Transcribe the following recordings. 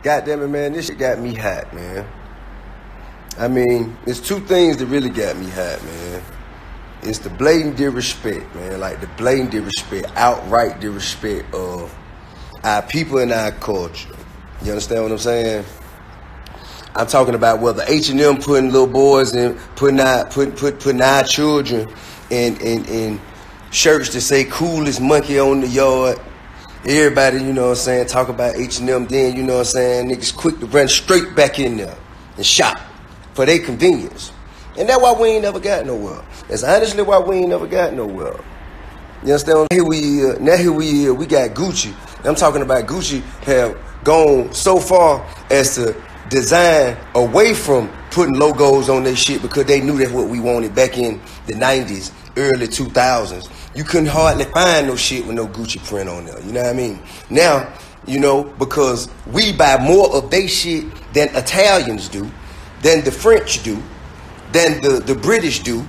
Goddamn it, man, this shit got me hot, man. I mean, it's two things that really got me hot, man. It's the blatant disrespect, man. Like the blatant disrespect, outright disrespect of our people and our culture. You understand what I'm saying? I'm talking about whether H&M putting little boys in, putting our children in shirts that say coolest monkey on the yard. Everybody, you know what I'm saying, talk about H&M, then, you know what I'm saying, niggas quick to run straight back in there and shop for their convenience. And that's why we ain't never got nowhere. That's honestly why we ain't never got nowhere. You understand? Now here we got Gucci. I'm talking about Gucci have gone so far as to design away from putting logos on their shit because they knew that's what we wanted back in the 90s, early 2000s. You couldn't hardly find no shit with no Gucci print on there. You know what I mean? Now, you know, because we buy more of their shit than Italians do, than the French do, than the British do.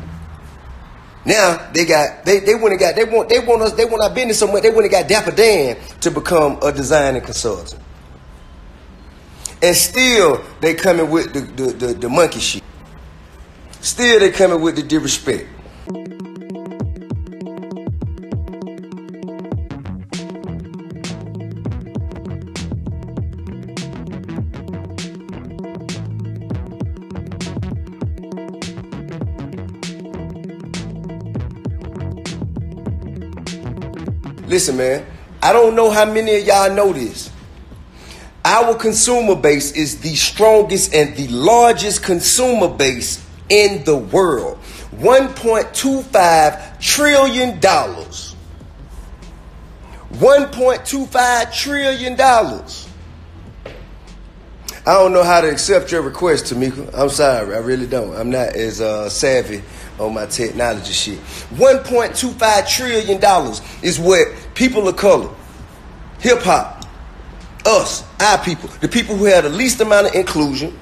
Now they want our business so much they went and got Dapper Dan to become a designer consultant. And still they coming with the monkey shit. Still they coming with the disrespect. Listen, man, I don't know how many of y'all know this. Our consumer base is the strongest and the largest consumer base in the world. $1.25 trillion. $1.25 trillion. I don't know how to accept your request, Tamika. I'm sorry, I really don't. I'm not as savvy on my technology shit. $1.25 trillion is what people of color, hip-hop, us, our people, the people who have the least amount of inclusion,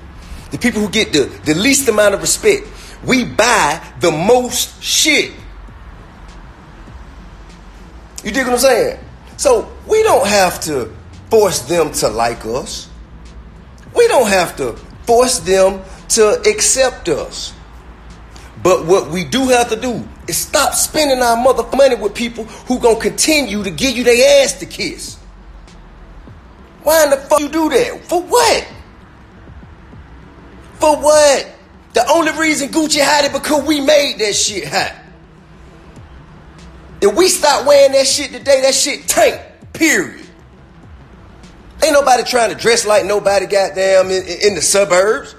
the people who get the least amount of respect, we buy the most shit. You dig what I'm saying? So we don't have to force them to like us. We don't have to force them to accept us. But what we do have to do is stop spending our motherfucking money with people who gonna continue to give you their ass to kiss. Why in the fuck you do that? For what? For what? The only reason Gucci hot is because we made that shit hot. If we stop wearing that shit today, that shit tank, period. Ain't nobody trying to dress like nobody goddamn in the suburbs.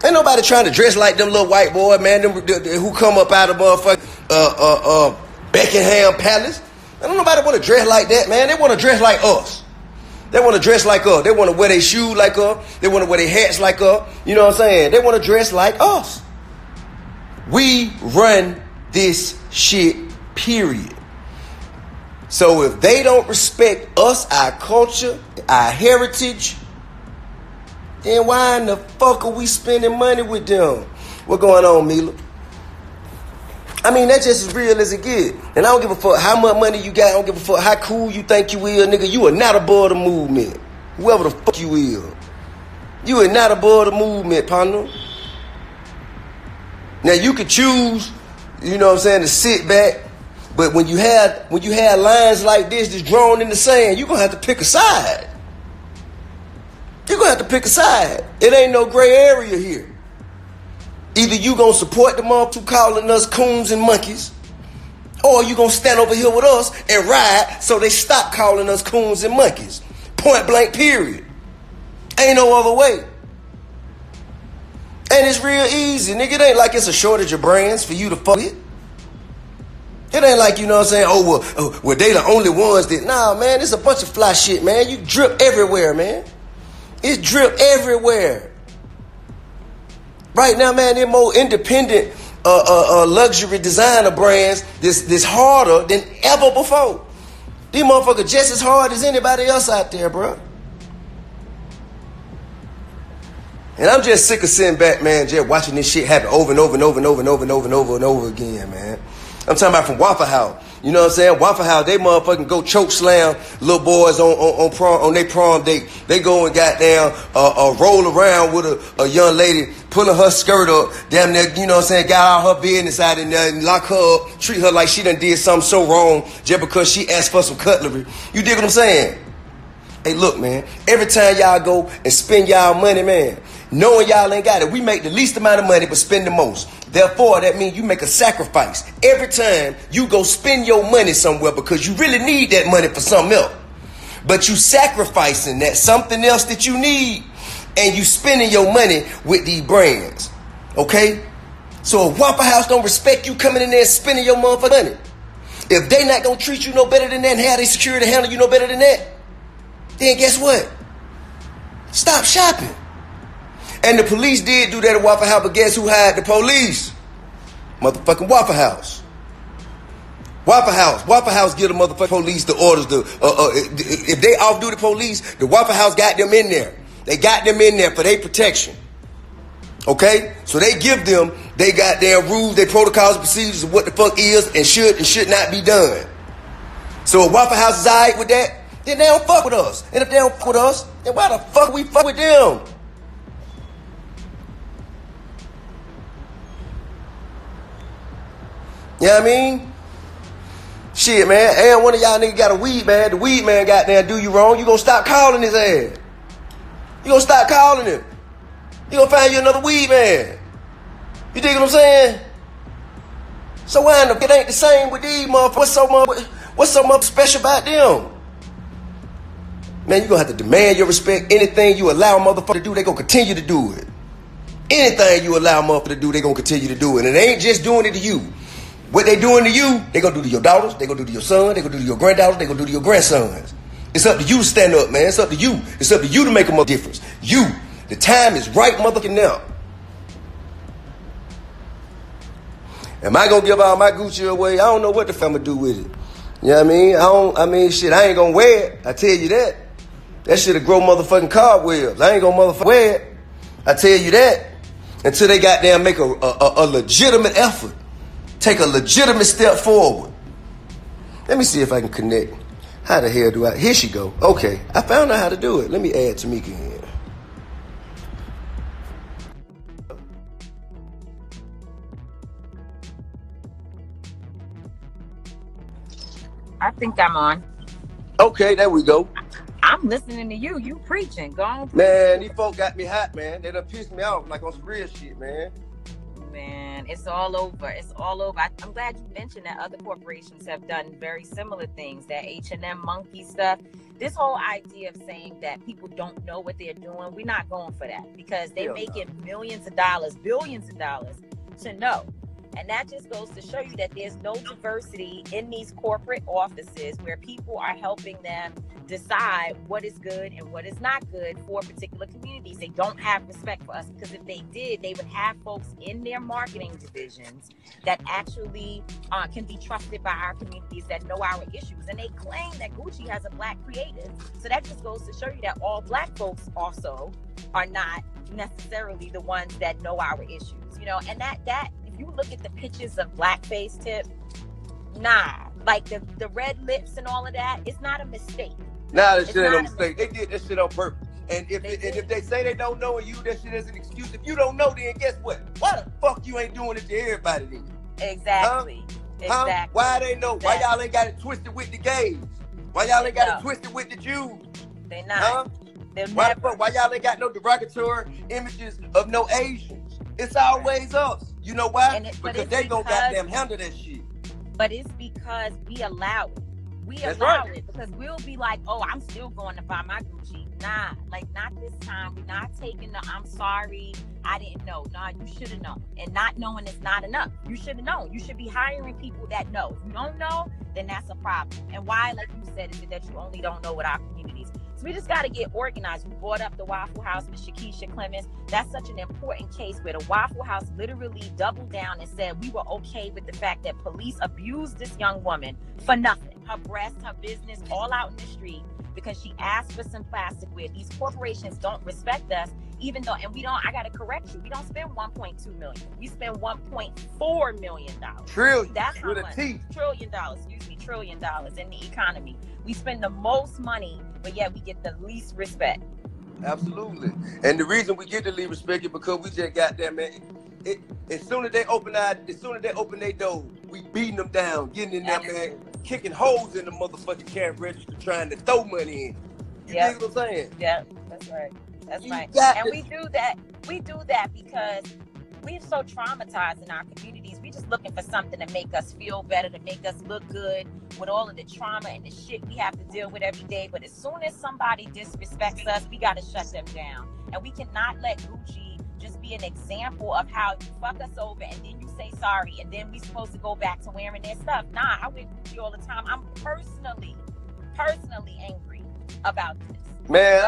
Ain't nobody trying to dress like them little white boy, man, them who come up out of motherfucking Buckingham Palace. Ain't nobody want to dress like that, man. They want to dress like us. They want to dress like us. They want to wear their shoes like us. They want to wear their hats like us. You know what I'm saying? They want to dress like us. We run this shit, period. So if they don't respect us, our culture, our heritage, then why in the fuck are we spending money with them? What going on, Mila? I mean, that's just as real as it get. And I don't give a fuck how much money you got. I don't give a fuck how cool you think you is, nigga. You are not above the movement. Whoever the fuck you is. You are not above the movement, partner. Now, you could choose, you know what I'm saying, to sit back. But when you have lines like this that's drawn in the sand, you're going to have to pick a side. You're going to have to pick a side. It ain't no gray area here. Either you going to support the motherfuckers calling us coons and monkeys, or you going to stand over here with us and ride so they stop calling us coons and monkeys. Point blank, period. Ain't no other way. And it's real easy, nigga. It ain't like it's a shortage of brands for you to fuck with. It ain't like, you know what I'm saying, well, they the only ones that, nah, man, it's a bunch of fly shit, man. You drip everywhere, man. It's drip everywhere. Right now, man, they're more independent luxury designer brands this harder than ever before. These motherfuckers just as hard as anybody else out there, bro. And I'm just sick of sitting back, man, just watching this shit happen over and over and over and over and over and over and over and over again, man. I'm talking about from Waffle House. You know what I'm saying? Waffle House, they motherfucking go choke slam little boys on their prom date. They go and goddamn roll around with a young lady, pulling her skirt up, damn near, you know what I'm saying, got all her business out in there and lock her up, treat her like she done did something so wrong just because she asked for some cutlery. You dig what I'm saying? Hey, look, man, every time y'all go and spend y'all money, man, knowing y'all ain't got it, we make the least amount of money but spend the most. Therefore, that means you make a sacrifice every time you go spend your money somewhere because you really need that money for something else. But you sacrificing that something else that you need and you spending your money with these brands. Okay? So if Waffle House don't respect you coming in there and spending your motherfucking money, if they not going to treat you no better than that and have their security handle you no better than that, then guess what? Stop shopping. And the police did do that at Waffle House, but guess who hired the police? Motherfucking Waffle House. Waffle House give the motherfucking police the orders to, if they off-duty police, the Waffle House got them in there. They got them in there for their protection. Okay? So they give them, they got their rules, their protocols, procedures of what the fuck is and should not be done. So if Waffle House is alright with that, then they don't fuck with us. And if they don't fuck with us, then why the fuck we fuck with them? You know what I mean? Shit, man. And one of y'all niggas got a weed man. The weed man got there do you wrong. You gonna stop calling his ass. You gonna stop calling him. You gonna find you another weed man. You dig what I'm saying? So why in the it ain't the same with these motherfuckers? What's so much special about them? Man, you gonna have to demand your respect. Anything you allow a motherfucker to do, they gonna continue to do it. Anything you allow a motherfucker to do, they gonna continue to do it. And they ain't just doing it to you. What they doing to you, they gonna do to your daughters, they gonna do to your son, they gonna do to your granddaughters, they gonna do to your grandsons. It's up to you to stand up, man. It's up to you. It's up to you to make a mother difference. You. The time is right motherfucking now. Am I gonna give all my Gucci away? I don't know what the fuck I'm gonna do with it. You know what I mean? Shit, I ain't gonna wear it. I tell you that. That shit'll grow motherfucking cobwebs. I ain't gonna motherfucking wear it. I tell you that. Until they goddamn make a legitimate effort. Take a legitimate step forward. Let me see if I can connect. How the hell do I? Here she go. Okay, I found out how to do it. Let me add Tamika in. I think I'm on. Okay, there we go. I'm listening to you. You preaching. Go on. Man, these folks got me hot, man. They done pissed me off like on some real shit, man. Man, it's all over. It's all over. I'm glad you mentioned that other corporations have done very similar things. That H&M monkey stuff. This whole idea of saying that people don't know what they're doing, we're not going for that because they're making millions of dollars, billions of dollars to know. And that just goes to show you that there's no diversity in these corporate offices where people are helping them decide what is good and what is not good for particular communities. They don't have respect for us because if they did, they would have folks in their marketing divisions that actually can be trusted by our communities that know our issues. And they claim that Gucci has a black creative. So that just goes to show you that all black folks also are not necessarily the ones that know our issues, you know, and that you look at the pictures of blackface Tip, like the red lips and all of that, it's not a mistake. Nah, that shit ain't no mistake. They did that shit on purpose. And if they say they don't know and you that shit is an excuse, if you don't know, then guess what? Why the fuck you ain't doing it to everybody then? Exactly. Huh? Exactly. Huh? Why they know? Why y'all ain't got it twisted with the gays? Why y'all ain't got it twisted with the Jews? They not. Huh? Why y'all ain't got no derogatory images of no Asians? It's always us. You know why? Because they gon' goddamn handle that shit. But it's because we allow it. We That's allow right. it because we'll be like, oh, I'm still going to buy my Gucci. Nah, like not this time. We're not taking the I'm sorry, I didn't know. Nah, you should have known. And not knowing is not enough. You should have known. You should be hiring people that know. If you don't know, then that's a problem. And why, like you said, is it that you only don't know what our communities? So we just got to get organized. We brought up the Waffle House with Shakisha Clemens. That's such an important case where the Waffle House literally doubled down and said we were okay with the fact that police abused this young woman for nothing. Her breast, her business, all out in the street because she asked for some plasticware. These corporations don't respect us even though, and we don't, I gotta correct you, we don't spend 1.2 million. We spend $1.4 million. Trillion. That's how With a much. T. $1 trillion, $1 trillion in the economy. We spend the most money, but yet we get the least respect. Absolutely. And the reason we get the least respect is because we just got that, man. As soon as they open their doors, we beating them down, getting in there, man, kicking holes in the motherfucking cash register, trying to throw money in. You dig what I'm saying? Yeah, that's right. That's right. And we do that because we're so traumatized in our communities. We're just looking for something to make us feel better, to make us look good with all of the trauma and the shit we have to deal with every day. But as soon as somebody disrespects us, we got to shut them down. And we cannot let Gucci just be an example of how you fuck us over and then you say sorry and then we supposed to go back to wearing their stuff. Nah, I wear Gucci all the time. I'm personally angry about this. Man,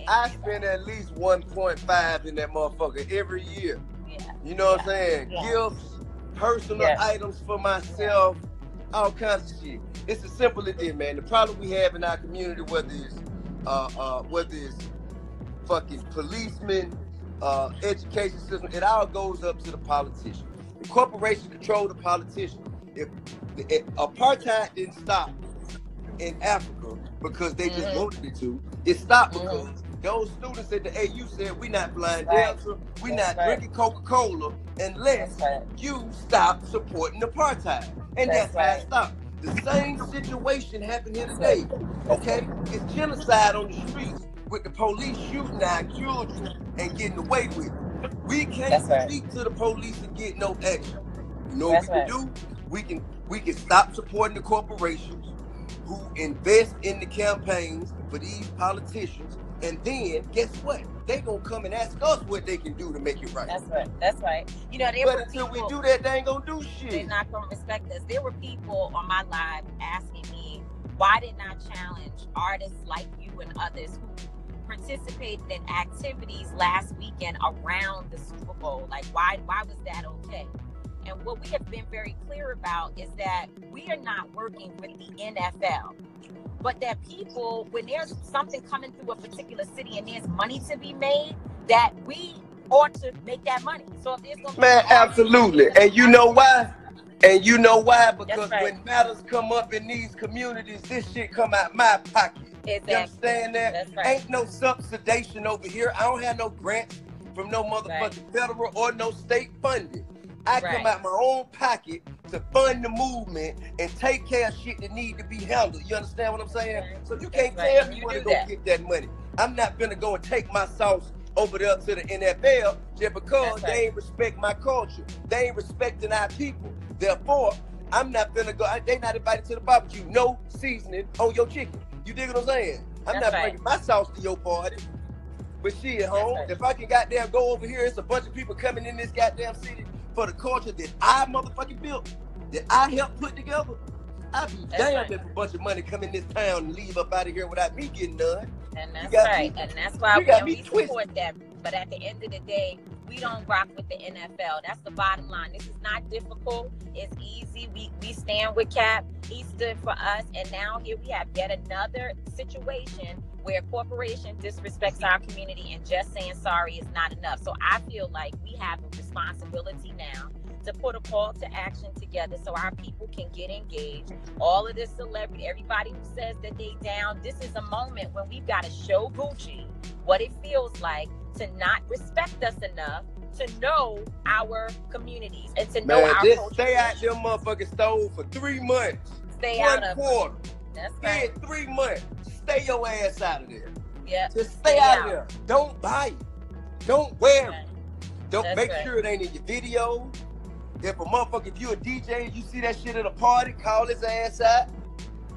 I spend at least 1.5 in that motherfucker every year. Yeah. You know what I'm saying? Yeah. Gifts, personal items for myself, all kinds of shit. It's as simple as this, man. The problem we have in our community, whether it's fucking policemen, education system, it all goes up to the politician. The corporation control the politician. If apartheid didn't stop in Africa because they just wanted it to, it stopped because those students at the AU said, we not flying Delta, we not drinking Coca-Cola unless you stop supporting apartheid. And that's how it stopped. The same situation happened here today. Okay? It's genocide on the streets with the police shooting our children and getting away with it. We can't speak to the police and get no action. You know what we can do? We can stop supporting the corporations who invest in the campaigns for these politicians, and then guess what? They gonna come and ask us what they can do to make it right. That's right. You know, but until we do that, they ain't gonna do shit. They're not gonna respect us. There were people on my live asking me, why didn't I challenge artists like you and others who participated in activities last weekend around the Super Bowl? Like, why was that okay? And what we have been very clear about is that we are not working with the NFL, but that people, when there's something coming through a particular city and there's money to be made, that we ought to make that money. So if there's going to be absolutely. And you know why? Because when matters come up in these communities, this shit come out my pocket. Exactly. You understand that? Ain't no subsidization over here. I don't have no grants from no motherfucking federal or no state funding. I come out my own pocket to fund the movement and take care of shit that need to be handled. You understand what I'm saying? So you can't tell me where to go get that money. I'm not gonna go and take my sauce over there to the NFL just because they ain't respect my culture. They ain't respecting our people. Therefore, I'm not gonna go. They not invited to the barbecue. No seasoning on your chicken. You dig what I'm saying? I'm not bringing my sauce to your party. But shit, home, if I can goddamn go over here, it's a bunch of people coming in this goddamn city for the culture that I motherfucking built, that I helped put together. I'd be damned if a bunch of money come in this town and leave up out of here without me getting none. And that's right. And that's why we support that. But at the end of the day, we don't rock with the NFL. That's the bottom line. This is not difficult. It's easy. We stand with Cap. He stood for us. And now here we have yet another situation where a corporation disrespects our community, and just saying sorry is not enough. So I feel like we have a responsibility now to put a call to action together so our people can get engaged. All of this celebrity, everybody who says that they down, this is a moment when we've got to show Gucci what it feels like to not respect us enough to know our communities and to know our culture. Stay out them motherfucking stove for 3 months. Stay out of 1 quarter. That's right. 3 months. Stay your ass out of there. Yeah. Just stay out of there. Don't buy it. Don't wear it. Don't make sure it ain't in your video. If you a DJ and you see that shit at a party, call his ass out.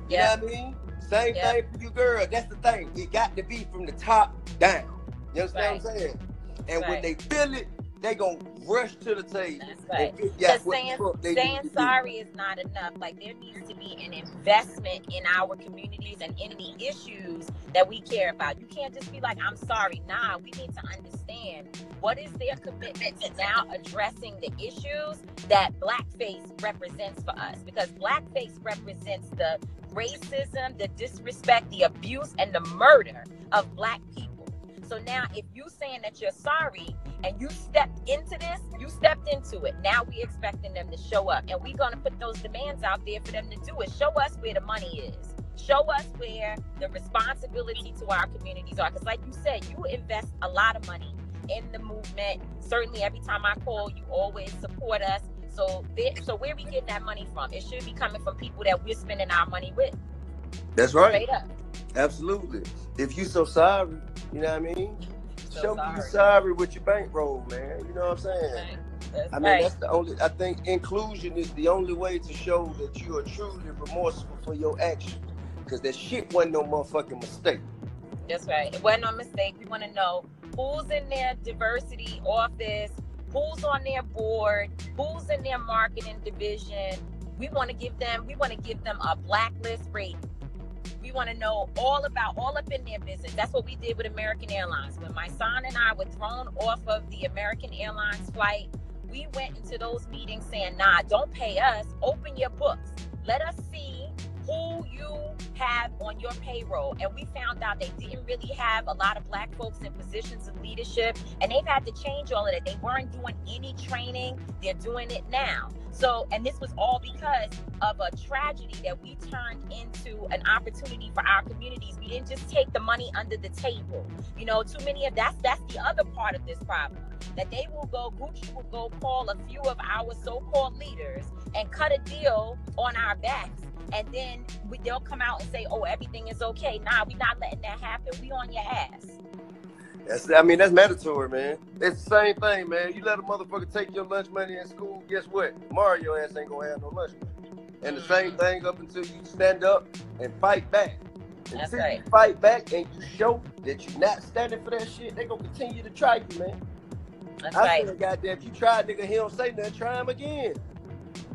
You know what I mean? Same thing for you, girl. That's the thing. It got to be from the top down. You understand what I'm saying? And when they feel it, they gonna rush to the table. That's right. Because saying sorry is not enough. Like, there needs to be an investment in our communities and in the issues that we care about. You can't just be like, I'm sorry. Nah, we need to understand what is their commitment to now addressing the issues that blackface represents for us. Because blackface represents the racism, the disrespect, the abuse, and the murder of Black people. So now if you saying that you're sorry and you stepped into this, you stepped into it. Now we expecting them to show up, and we're going to put those demands out there for them to do it. Show us where the money is. Show us where the responsibility to our communities are. Because like you said, you invest a lot of money in the movement. Certainly every time I call, you always support us. So where we getting that money from? It should be coming from people that we're spending our money with. That's right. Straight up. Absolutely. If you so sorry, you know what I mean? Show me you're sorry with your bankroll, man. You know what I'm saying? That's I mean, right. that's the only, I think inclusion is the only way to show that you are truly remorseful for your action. Because that shit wasn't no motherfucking mistake. That's right. It wasn't no mistake. We want to know who's in their diversity office, who's on their board, who's in their marketing division. We want to give them a blacklist rating. We want to know all up in their business. That's what we did with American Airlines. When my son and I were thrown off of the American Airlines flight, we went into those meetings saying, nah, don't pay us. Open your books. Let us see who you have on your payroll. And we found out they didn't really have a lot of black folks in positions of leadership, and they've had to change all of that. They weren't doing any training. They're doing it now. So, and this was all because of a tragedy that we turned into an opportunity for our communities. We didn't just take the money under the table. You know, too many of that's the other part of this problem. That they will go, Gucci will go call a few of our so-called leaders and cut a deal on our backs. And then they'll come out and say, oh, everything is okay. Nah, we're not letting that happen. We on your ass. That's mandatory, man. It's the same thing, man. You let a motherfucker take your lunch money in school, guess what? Tomorrow your ass ain't gonna have no lunch money. And the same thing up until you stand up and fight back. That's until right. you fight back and you show that you're not standing for that shit, they gonna continue to try you, man. That's I right. said, goddamn, if you try, nigga, he don't say nothing, try him again.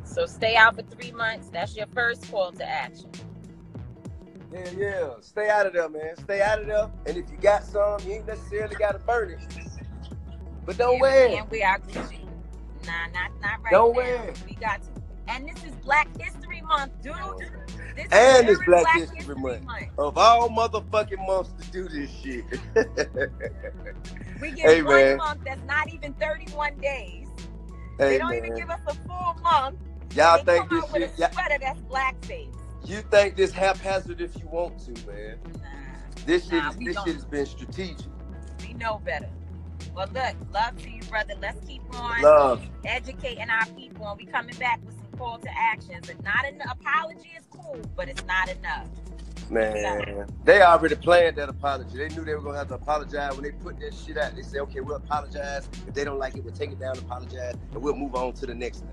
So stay out for 3 months. That's your first call to action. Yeah. Stay out of there, man. Stay out of there. And if you got some, you ain't necessarily got to burn it. But don't wear it. And we are Gucci. Nah, not right Don't now. wear it. We got to. And this is Black History Month, dude. And it's Black History Month. Of all motherfucking months to do this shit. We give one month that's not even 31 days. They don't even give us a full month. Y'all think this with shit? A sweater that's blackface. You think this haphazard if you want to, man? Nah. This shit has been strategic. We know better. Well, look, love to you, brother. Let's keep on educating our people, and we coming back with some call to actions. But not an apology is cool, but it's not enough. Man, they already planned that apology. They knew they were gonna have to apologize when they put that shit out. They said, okay, we'll apologize. If they don't like it, we'll take it down, apologize, and we'll move on to the next thing.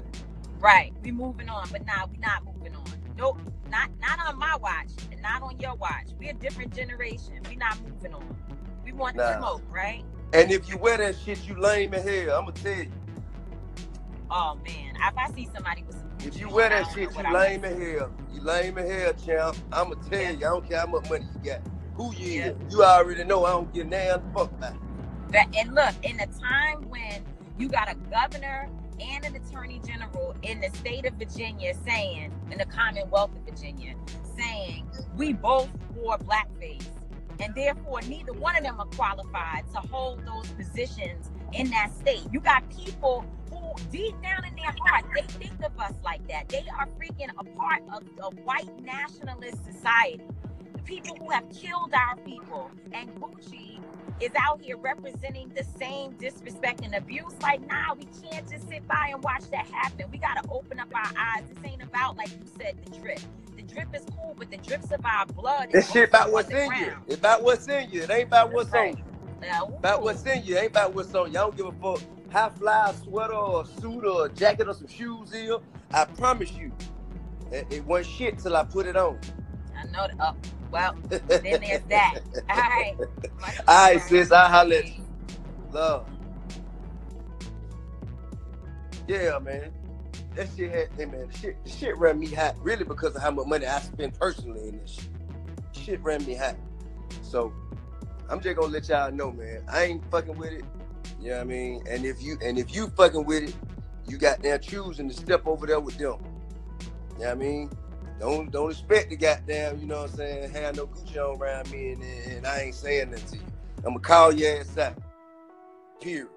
Right, we moving on, but nah, we not moving on. Nope, not on my watch, and not on your watch. We're a different generation. We not moving on. We want the smoke, right? And if you wear that shit, you lame as hell. I'ma tell you. Oh man, if I see somebody with some, if you wear that shit, you lame as hell. You lame as hell, champ. I'ma tell you. I don't care how much money you got. Who you is? You already know. I don't give a fuck about it. And look, in a time when you got a governor and an attorney general in the state of Virginia saying, in the Commonwealth of Virginia, saying we both wore blackface, and therefore neither one of them are qualified to hold those positions in that state. You got people who deep down in their heart, they think of us like that. They are freaking a part of a white nationalist society. The people who have killed our people, and Gucci is out here representing the same disrespect and abuse. Like, nah, we can't just sit by and watch that happen. We got to open up our eyes. This ain't about, like you said, the drip. The drip is cool, but the drips of our blood this shit about what's in you. It's about what's in you. It ain't about what's on you. About what's in you. It ain't about what's on you. I don't give a fuck how fly a sweater or a suit or a jacket or some shoes is. I promise you, it wasn't shit till I put it on. I know that. Oh, well, then there's that. All right. All right, sis. I'll holler at you. Love. Yeah, man. That shit had, hey man, the shit ran me hot. Really because of how much money I spend personally in this shit. Shit ran me hot. So I'm just gonna let y'all know, man. I ain't fucking with it. You know what I mean? And if you fucking with it, you got there choosing to step over there with them. You know what I mean? Don't expect the goddamn, you know what I'm saying, have no Gucci on around me and I ain't saying nothing to you. I'm gonna call your ass out. Period.